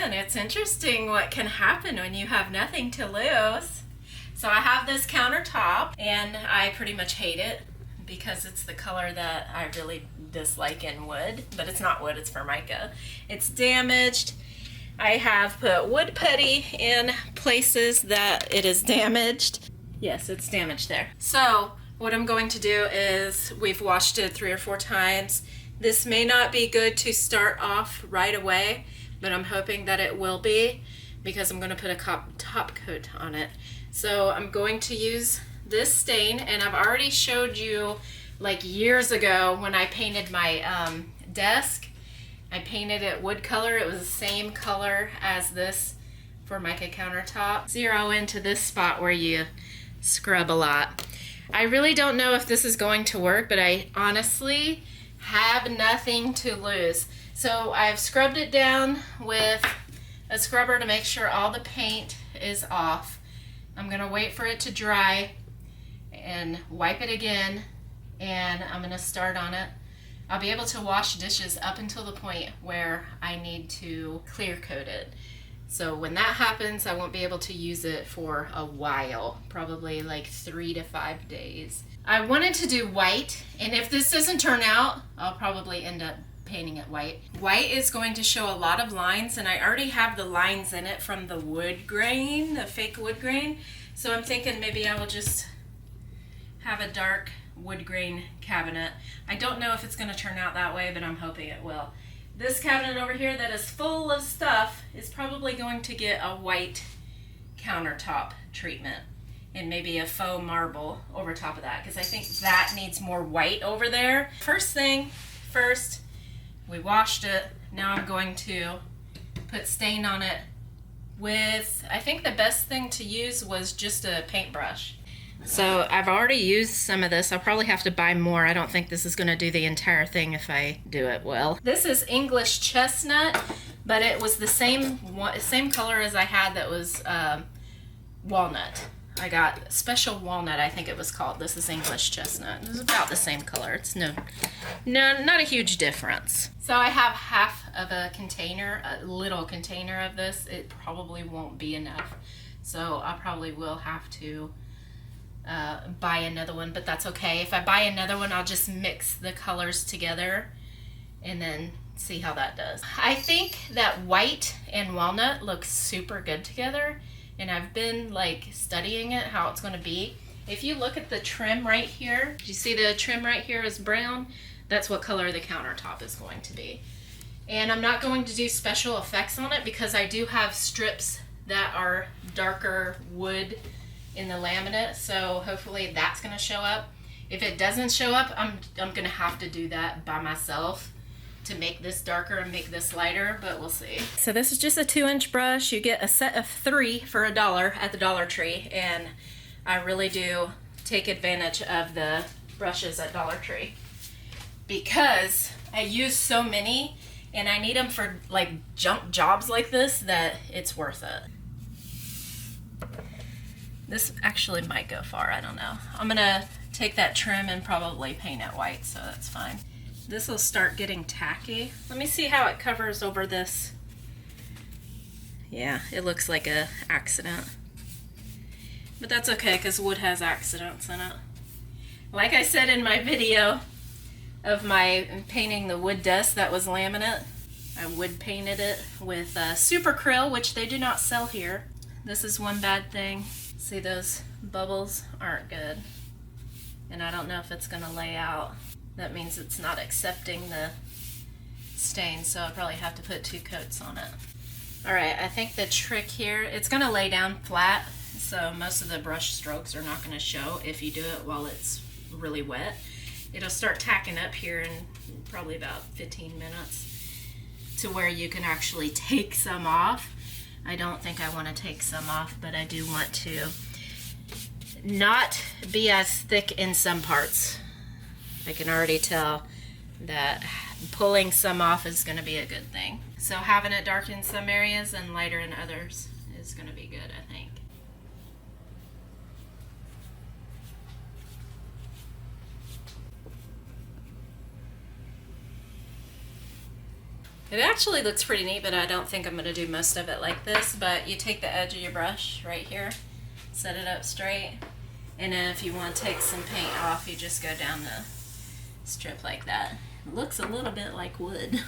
fun. It's interesting what can happen when you have nothing to lose. So I have this countertop and I pretty much hate it because it's the color that I really dislike in wood, but it's not wood, it's Formica. It's damaged. I have put wood putty in places that it is damaged. Yes, it's damaged there. So what I'm going to do is, we've washed it 3 or 4 times. This may not be good to start off right away, but I'm hoping that it will be because I'm going to put a top coat on it. So I'm going to use this stain, and I've already showed you like years ago when I painted my desk. I painted it wood color. It was the same color as this Formica countertop. Zero into this spot where you scrub a lot. I really don't know if this is going to work, but I honestly have nothing to lose. So I've scrubbed it down with a scrubber to make sure all the paint is off. I'm gonna wait for it to dry and wipe it again, and I'm gonna start on it. I'll be able to wash dishes up until the point where I need to clear coat it. So when that happens, I won't be able to use it for a while, probably like 3 to 5 days. I wanted to do white, and if this doesn't turn out, I'll probably end up painting it white. White is going to show a lot of lines, and I already have the lines in it from the wood grain, the fake wood grain. So I'm thinking maybe I will just have a dark wood grain cabinet. I don't know if it's going to turn out that way, but I'm hoping it will. This cabinet over here that is full of stuff is probably going to get a white countertop treatment and maybe a faux marble over top of that, because I think that needs more white over there. First thing first, we washed it. Now I'm going to put stain on it with, I think the best thing to use was just a paintbrush. So I've already used some of this. I'll probably have to buy more. I don't think this is going to do the entire thing if I do it well. This is English chestnut, but it was the same color as I had that was walnut. I got special walnut, I think it was called. This is English chestnut. It's about the same color. It's no, not a huge difference. So I have half of a container, a little container of this. It probably won't be enough. So I probably will have to buy another one, but that's okay. If I buy another one, I'll just mix the colors together and then see how that does. I think that white and walnut look super good together, and I've been like studying it, how it's going to be. If you look at the trim right here, you see the trim right here is brown? That's what color the countertop is going to be. And I'm not going to do special effects on it because I do have strips that are darker wood in the laminate, so hopefully that's going to show up. If it doesn't show up, I'm going to have to do that by myself to make this darker and make this lighter, but we'll see. So this is just a 2-inch brush. You get a set of 3 for $1 at the Dollar Tree, and I really do take advantage of the brushes at Dollar Tree because I use so many and I need them for like junk jobs like this that it's worth it. This actually might go far, I don't know. I'm gonna take that trim and probably paint it white, so that's fine. This will start getting tacky. Let me see how it covers over this. Yeah, it looks like an accident. But that's okay, because wood has accidents in it. Like I said in my video of my painting the wood desk that was laminate, I wood painted it with Super Krill, which they do not sell here. This is one bad thing. See, those bubbles aren't good, and I don't know if it's gonna lay out. That means it's not accepting the stain, so I'll probably have to put 2 coats on it. Alright, I think the trick here, it's gonna lay down flat, so most of the brush strokes are not gonna show if you do it while it's really wet. It'll start tacking up here in probably about 15 minutes to where you can actually take some off. I don't think I want to take some off, but I do want to not be as thick in some parts. I can already tell that pulling some off is going to be a good thing. So having it dark in some areas and lighter in others is going to be good, I think. It actually looks pretty neat, but I don't think I'm going to do most of it like this. But you take the edge of your brush right here, set it up straight, and then if you want to take some paint off, you just go down the strip like that. It looks a little bit like wood.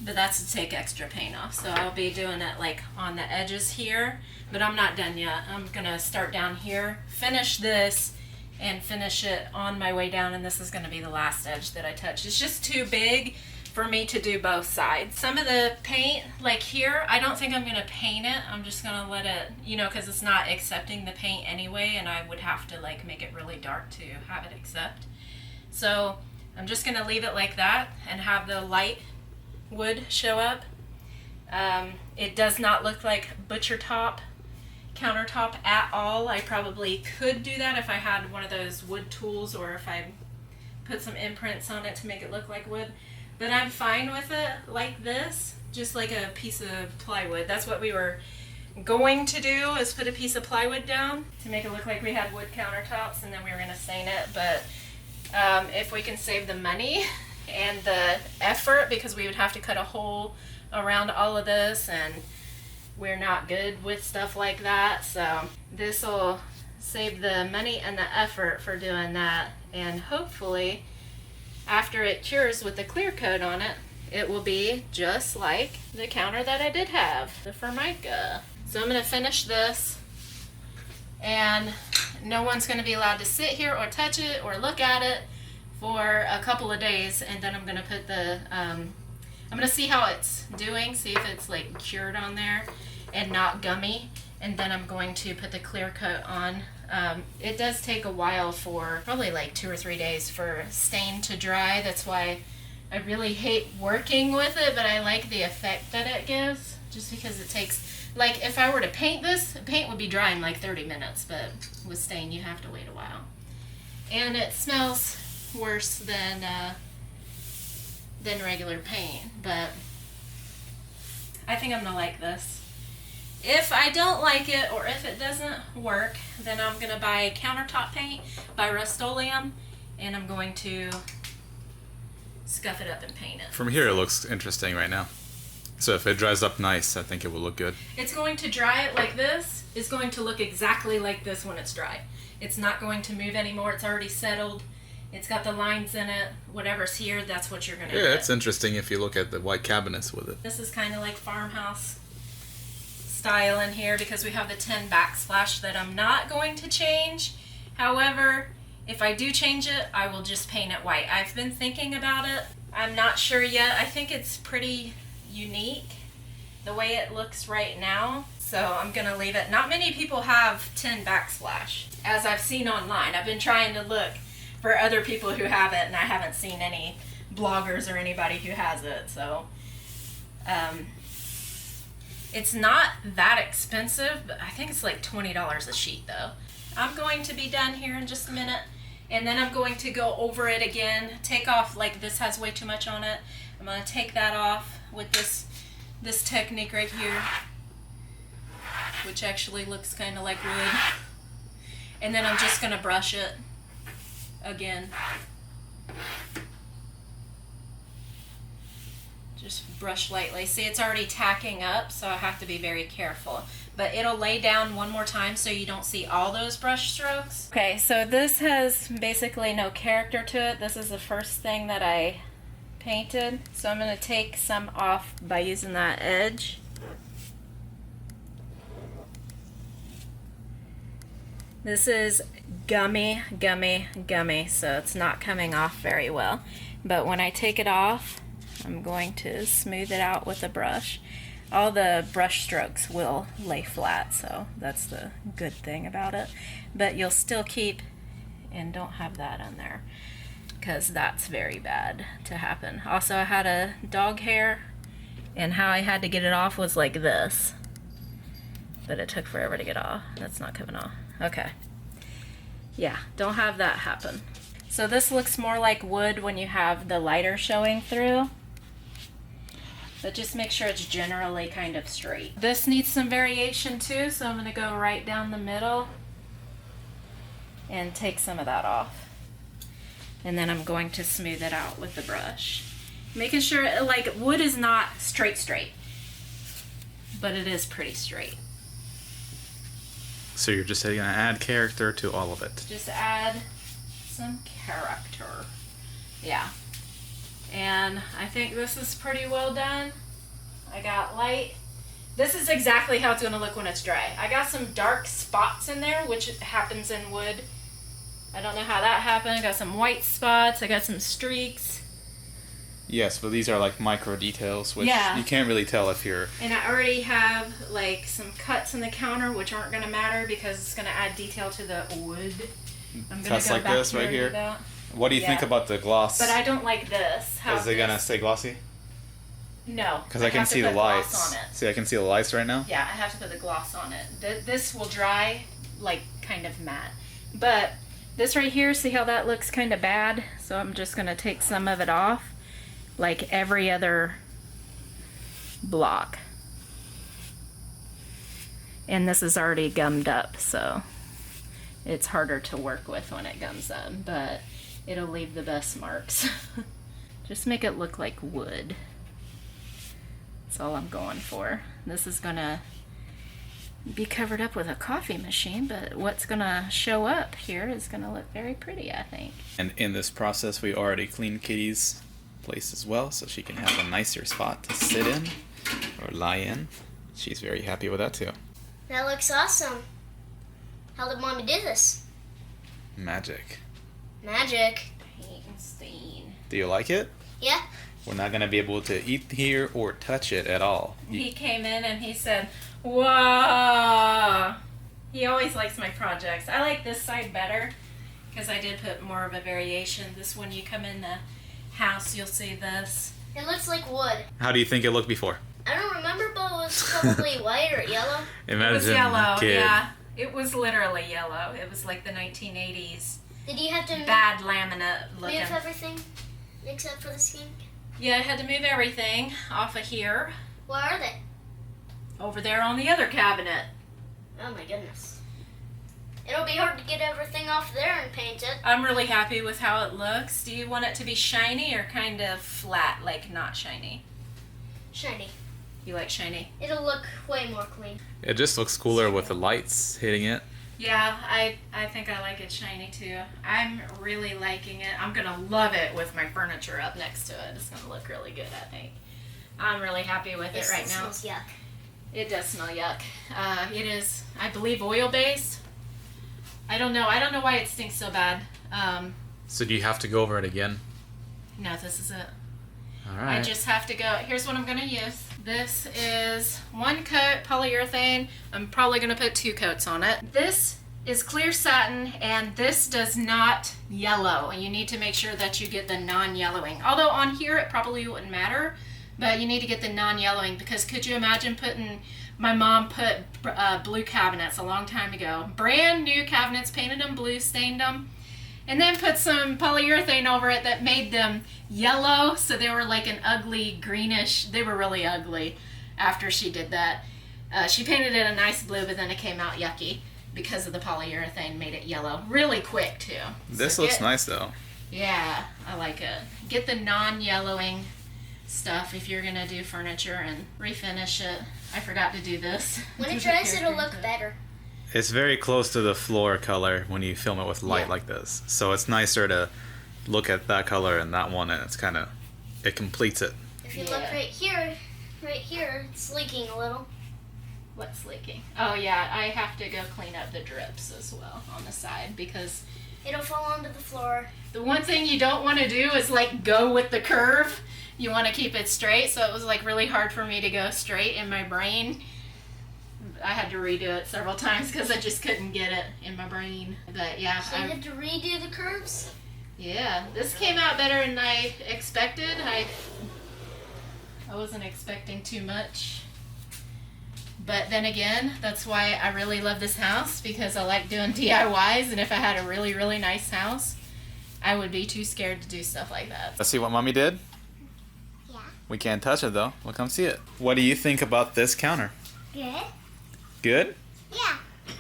But that's to take extra paint off. So I'll be doing it like on the edges here, but I'm not done yet. I'm gonna start down here, finish this, and finish it on my way down, and this is gonna be the last edge that I touch. It's just too big for me to do both sides. Some of the paint, like here, I don't think I'm gonna paint it. I'm just gonna let it, you know, because it's not accepting the paint anyway, and I would have to like make it really dark to have it accept. So I'm just gonna leave it like that and have the light wood show up. It does not look like Butchertop countertop at all. I probably could do that if I had one of those wood tools, or if I put some imprints on it to make it look like wood. But I'm fine with it like this, just like a piece of plywood. That's what we were going to do, is put a piece of plywood down to make it look like we had wood countertops, and then we were gonna stain it. But if we can save the money and the effort, because we would have to cut a hole around all of this, and we're not good with stuff like that, so this will save the money and the effort for doing that. And hopefully after it cures with the clear coat on it, it will be just like the counter that I did have, the Formica. So I'm going to finish this, and no one's going to be allowed to sit here or touch it or look at it for a couple of days, and then I'm gonna put the I'm gonna see how it's doing, see if it's like cured on there and not gummy, and then I'm going to put the clear coat on. It does take a while, for probably like 2 or 3 days, for stain to dry. That's why I really hate working with it, but I like the effect that it gives, just because it takes, like if I were to paint this, paint would be dry in like 30 minutes, but with stain you have to wait a while. And it smells worse than regular paint, but I think I'm gonna like this. If I don't like it, or if it doesn't work, then I'm gonna buy countertop paint by Rust-Oleum, and I'm going to scuff it up and paint it. From here it looks interesting right now. So if it dries up nice, I think it will look good. It's going to dry it like this. It's going to look exactly like this when it's dry. It's not going to move anymore. It's already settled. It's got the lines in it. Whatever's here, that's what you're going to get. Yeah, it's interesting if you look at the white cabinets with it. This is kind of like farmhouse style in here, because we have the tin backsplash that I'm not going to change. However, if I do change it, I will just paint it white. I've been thinking about it. I'm not sure yet. I think it's pretty unique the way it looks right now, so I'm going to leave it. Not many people have tin backsplash, as I've seen online. I've been trying to look for other people who have it, and I haven't seen any bloggers or anybody who has it. So it's not that expensive, but I think it's like $20 a sheet though. I'm going to be done here in just a minute, and then I'm going to go over it again, take off, like this has way too much on it. I'm going to take that off with this technique right here, which actually looks kind of like wood, and then I'm just going to brush it again. Just brush lightly. See, it's already tacking up, so I have to be very careful. But it'll lay down one more time so you don't see all those brush strokes. Okay, so this has basically no character to it. This is the first thing that I painted. So I'm going to take some off by using that edge. This is gummy, so it's not coming off very well. But when I take it off, I'm going to smooth it out with a brush. All the brush strokes will lay flat, so that's the good thing about it. But you'll still keep, and don't have that on there, because that's very bad to happen. Also, I had a dog hair, and how I had to get it off was like this. But it took forever to get off. That's not coming off. Okay. Yeah, don't have that happen. So this looks more like wood when you have the lighter showing through. But just make sure it's generally kind of straight. This needs some variation too, so I'm going to go right down the middle and take some of that off. And then I'm going to smooth it out with the brush. Making sure, like, wood is not straight, but it is pretty straight. So you're just going to add character to all of it. Just add some character. Yeah. And I think this is pretty well done. I got light. This is exactly how it's going to look when it's dry. I got some dark spots in there, which happens in wood. I don't know how that happened. I got some white spots. I got some streaks. Yes, but these are like micro details, which Yeah. you can't really tell if you're... And I already have like some cuts in the counter, which aren't going to matter because it's going to add detail to the wood. I'm Cuts like this right here? What do you think about the gloss? But I don't like this. Is it going to stay glossy? No. Because I can see the lights. See, I can see the lights right now? Yeah, I have to put the gloss on it. This will dry like kind of matte. But this right here, see how that looks kind of bad? So I'm just going to take some of it off. Like every other block. And this is already gummed up, so it's harder to work with when it gums up, but it'll leave the best marks. Just make it look like wood. That's all I'm going for. This is gonna be covered up with a coffee machine, but what's gonna show up here is gonna look very pretty, I think. And in this process, we already cleaned Kitty's place as well, so she can have a nicer spot to sit in or lie in. She's very happy with that too. That looks awesome. How did Mommy do this? Magic. Magic. Paint and stain. Do you like it? Yeah. We're not going to be able to eat here or touch it at all. He came in and he said, "Whoa!" He always likes my projects. I like this side better because I did put more of a variation. This when you come in the house, you'll see this. It looks like wood. How do you think it looked before? I don't remember, but it was probably white or yellow. Imagine It was yellow, kid. yeah. It was literally yellow. It was like the 1980s. Did you have to Bad laminate looking. move everything except for the sink? Yeah, I had to move everything off of here. Where are they? Over there on the other cabinet. Oh my goodness. It'll be hard to get everything off there and paint it. I'm really happy with how it looks. Do you want it to be shiny or kind of flat, like not shiny? Shiny. You like shiny? It'll look way more clean. It just looks cooler with the lights hitting it. Yeah, I think I like it shiny too. I'm really liking it. I'm gonna love it with my furniture up next to it. It's gonna look really good, I think. I'm really happy with it right now. It smells yuck. It does smell yuck. It is, I believe, oil-based. I don't know why it stinks so bad. So do you have to go over it again? No, this is it. All right. I just have to go. Here's what I'm going to use. This is 1 coat polyurethane. I'm probably going to put 2 coats on it. This is clear satin, and this does not yellow. You need to make sure that you get the non-yellowing. Although on here it probably wouldn't matter, but you need to get the non-yellowing because could you imagine my mom put blue cabinets a long time ago. Brand new cabinets, painted them blue, stained them, and then put some polyurethane over it that made them yellow, so they were like an ugly greenish. They were really ugly after she did that. She painted it a nice blue, but then it came out yucky because of the polyurethane made it yellow really quick too. This So looks nice though. Yeah, I like it. Get the non-yellowing stuff if you're gonna do furniture and refinish it. I forgot to do this. When it There's a dries, it'll character look to it. better. It's very close to the floor color when you film it with light Yeah. like this. So it's nicer to look at that color and that one, and it's kind of, it completes it. If you Yeah. look right here, it's leaking a little. What's leaking? Oh yeah, I have to go clean up the drips as well on the side because It'll fall onto the floor. the one thing you don't want to do is like go with the curve. You want to keep it straight, so it was like really hard for me to go straight in my brain. I had to redo it several times because I just couldn't get it in my brain. But yeah, So you had to redo the curves? yeah, this came out better than I expected. I wasn't expecting too much. But then again, that's why I really love this house, because I like doing DIYs, and if I had a really, really nice house, I would be too scared to do stuff like that. Let's see what Mommy did. Yeah. We can't touch it though. We'll come see it. What do you think about this counter? Good? Good? Yeah.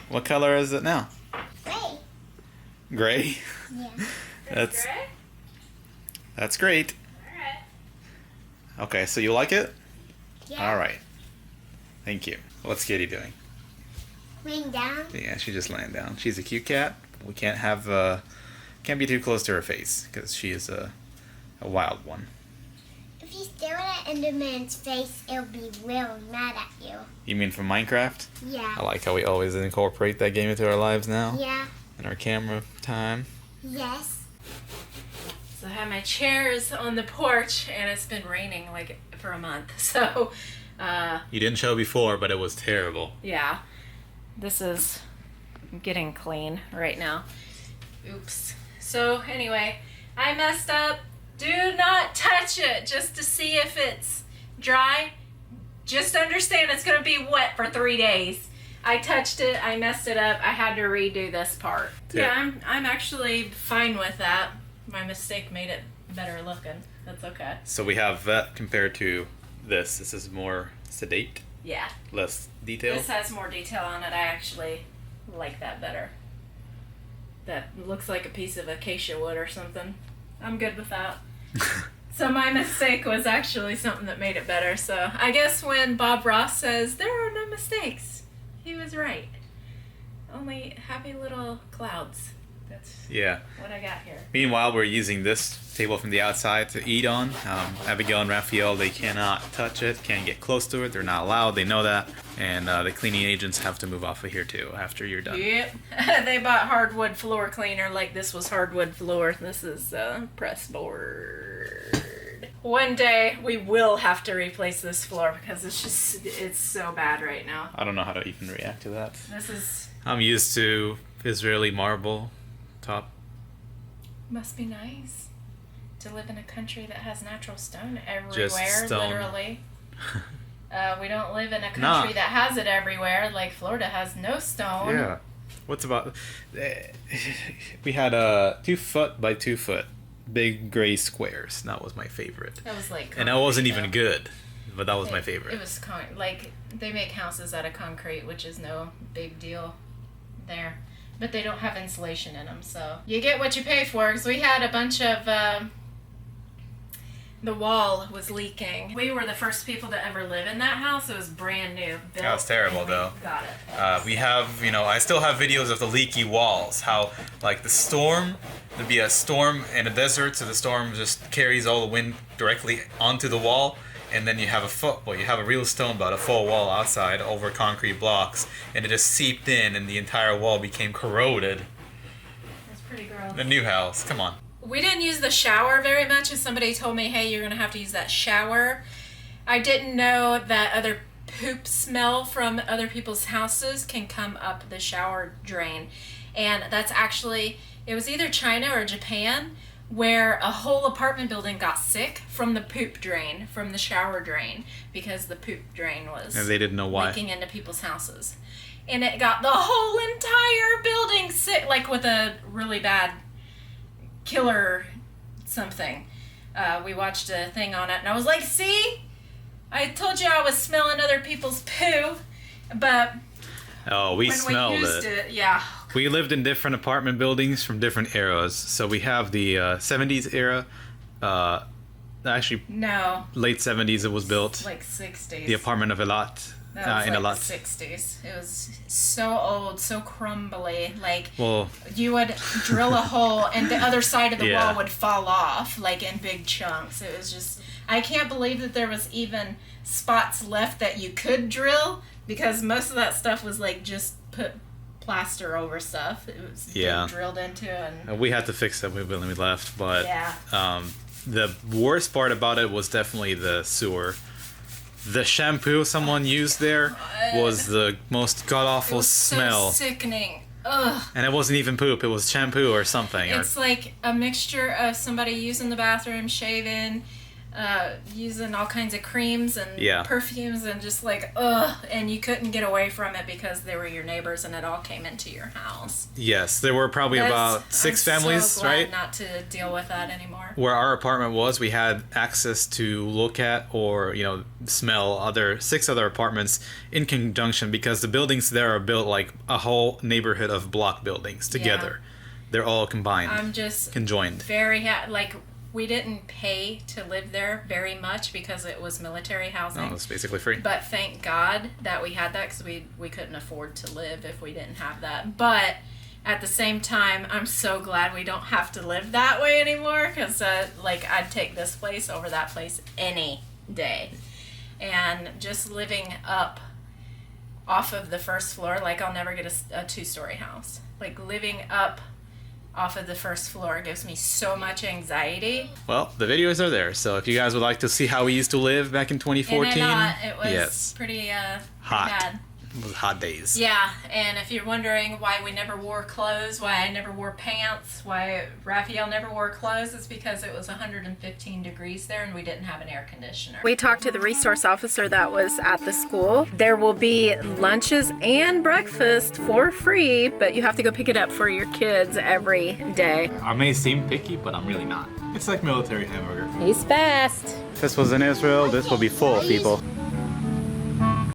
What color is it now? Great. Gray? Yeah. That's great. Alright. Okay, so you like it? Yeah. All right. Thank you. What's Kitty doing? Laying down. Yeah, she's just laying down. She's a cute cat. We can't have can't be too close to her face because she is a wild one. If you stare at Enderman's face, it'll be really mad at you. You mean from Minecraft? Yeah. I like how we always incorporate that game into our lives now. Yeah. In our camera time. Yes. So I have my chairs on the porch, and it's been raining like for a month. So, You didn't show before, but it was terrible. yeah, this is getting clean right now. Oops. So anyway, I messed up. Do not touch it just to see if it's dry. Just understand it's going to be wet for 3 days. I touched it. I messed it up. I had to redo this part. Yeah, I'm actually fine with that. My mistake made it better looking. That's okay. So we have that compared to this. This is more sedate, Yeah. less detail. This has more detail on it. I actually like that better. That looks like a piece of acacia wood or something. I'm good with that. So my mistake was actually something that made it better. So I guess when Bob Ross says there are no mistakes, he was right. Only happy little clouds. That's Yeah. what I got here. Meanwhile, we're using this table from the outside to eat on. Abigail and Rafael, they cannot touch it, can't get close to it. They're not allowed. They know that. And the cleaning agents have to move off of here too after you're done. Yep. They bought hardwood floor cleaner like this was hardwood floor. This is press board. One day we will have to replace this floor because it's so bad right now. I don't know how to even react to that. This is I'm used to Israeli marble top. must be nice to live in a country that has natural stone everywhere. Just stone. Literally. We don't live in a country Nah. that has it everywhere. Like Florida has no stone. Yeah. What's about? We had 2 foot by 2 foot big gray squares. That was my favorite. That was like. And that wasn't concrete, even though. good, but that was my favorite. It was like they make houses out of concrete, which is no big deal there. But they don't have insulation in them, so you get what you pay for. Because we had a bunch of the wall was leaking. We were the first people to ever live in that house. It was brand new. Built, That was terrible, and we though. Got it. We have, I still have videos of the leaky walls. How, like, the storm, there'd be a storm in a desert, so the storm just carries all the wind directly onto the wall, and then you have you have a real stone, but a full wall outside over concrete blocks, and it just seeped in, and the entire wall became corroded. That's pretty gross. The new house, come on. We didn't use the shower very much, and somebody told me, hey, you're going to have to use that shower. I didn't know that other poop smell from other people's houses can come up the shower drain. And that's actually, it was either China or Japan, where a whole apartment building got sick from the poop drain, from the shower drain, because the poop drain was And they didn't know why. leaking into people's houses. And it got the whole entire building sick, like with a really bad killer something. We watched a thing on it, and I was like, see? I told you I was smelling other people's poo, but Oh, we when smelled we used it. it, yeah. We lived in different apartment buildings from different eras. So we have the 70s era. Actually, No, late 70s it was built. like 60s. The apartment of Elat. That was in like Elat. 60s. It was so old, so crumbly. Like, Well, you would drill a hole and the other side of the Yeah. wall would fall off, like in big chunks. It was just, I can't believe that there was even spots left that you could drill, because most of that stuff was like just put plaster over stuff. It was Yeah. drilled into, and we had to fix that when we left. But yeah. the worst part about it was definitely the sewer. The shampoo someone used there was the most It god-awful was smell. so sickening. Ugh. And it wasn't even poop. It was shampoo or something. It's like a mixture of somebody using the bathroom, shaving, using all kinds of creams and Yeah. perfumes, and just like, ugh, and you couldn't get away from it because they were your neighbors and it all came into your house. Yes, there were probably about 6 families, so glad right? not to deal with that anymore. Where our apartment was, we had access to look at or smell 6 other apartments in conjunction, because the buildings there are built like a whole neighborhood of block buildings together. They're all combined, I'm just conjoined. very like We didn't pay to live there very much because it was military housing. No, it's basically free. But thank God that we had that, because we couldn't afford to live if we didn't have that. But at the same time, I'm so glad we don't have to live that way anymore, because like I'd take this place over that place any day. And just living up off of the first floor, like I'll never get a 2-story house. Like living up off of the first floor gives me so much anxiety. Well, the videos are there, so if you guys would like to see how we used to live back in 2014, It was yes, pretty hot. bad. It was hot days. Yeah, and if you're wondering why we never wore clothes, why I never wore pants, why Rafael never wore clothes, it's because it was 115 degrees there and we didn't have an air conditioner. We talked to the resource officer that was at the school. There will be lunches and breakfast for free, but you have to go pick it up for your kids every day. I may seem picky, but I'm really not. It's like military hamburger. He's fast. This was in Israel, this will be full, people.